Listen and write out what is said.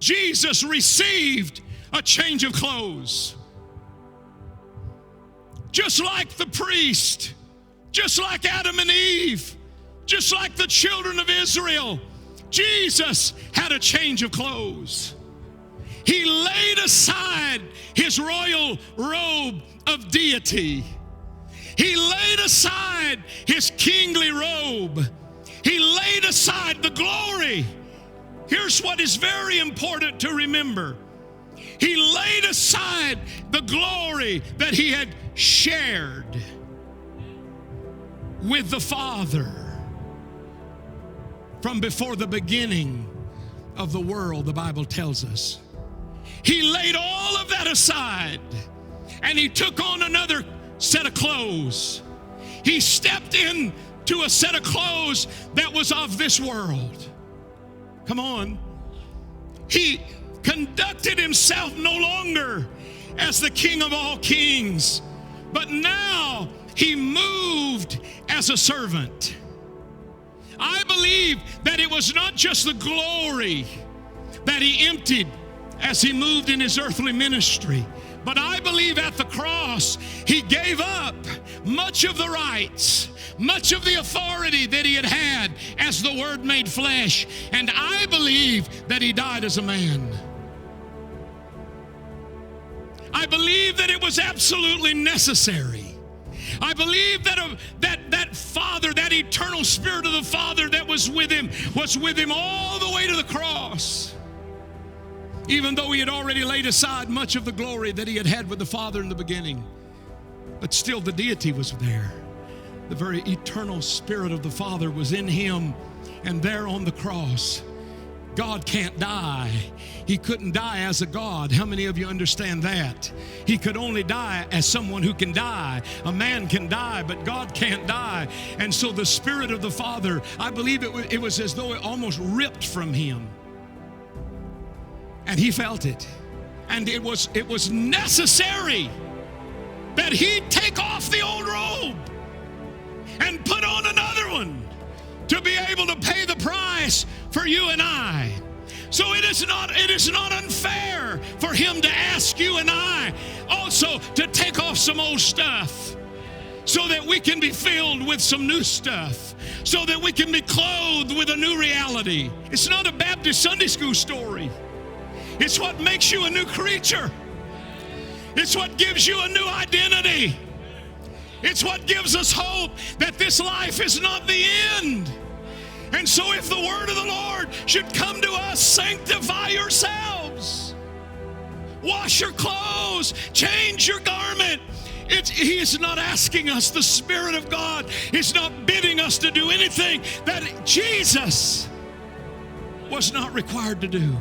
Jesus received a change of clothes. Just like the priest, just like Adam and Eve, just like the children of Israel, Jesus had a change of clothes. He laid aside his royal robe of deity. He laid aside his kingly robe. He laid aside the glory. Here's what is very important to remember. He laid aside the glory that he had shared with the Father from before the beginning of the world, the Bible tells us. He laid all of that aside, and he took on another set of clothes. He stepped into a set of clothes that was of this world. Come on. He conducted himself no longer as the King of all kings, but now he moved as a servant. I believe that it was not just the glory that he emptied as he moved in his earthly ministry, but I believe at the cross he gave up much of the rights, much of the authority that he had as the Word made flesh, and I believe that he died as a man. I believe that it was absolutely necessary. I believe that Father, that eternal Spirit of the Father that was with him all the way to the cross. Even though he had already laid aside much of the glory that he had with the Father in the beginning. But still the deity was there. The very eternal Spirit of the Father was in him, and there on the cross, God can't die. He couldn't die as a God. How many of you understand that? He could only die as someone who can die. A man can die, but God can't die. And so the Spirit of the Father, I believe it was as though it almost ripped from him. And he felt it. And it was necessary that he take off the old robe and put on another one to be able to pay the price for you and I. So it is not unfair for him to ask you and I also to take off some old stuff so that we can be filled with some new stuff, so that we can be clothed with a new reality. It's not a Baptist Sunday school story. It's what makes you a new creature. It's what gives you a new identity. It's what gives us hope that this life is not the end. And so if the word of the Lord should come to us, sanctify yourselves. Wash your clothes. Change your garment. He is not asking us. The Spirit of God is not bidding us to do anything that Jesus was not required to do.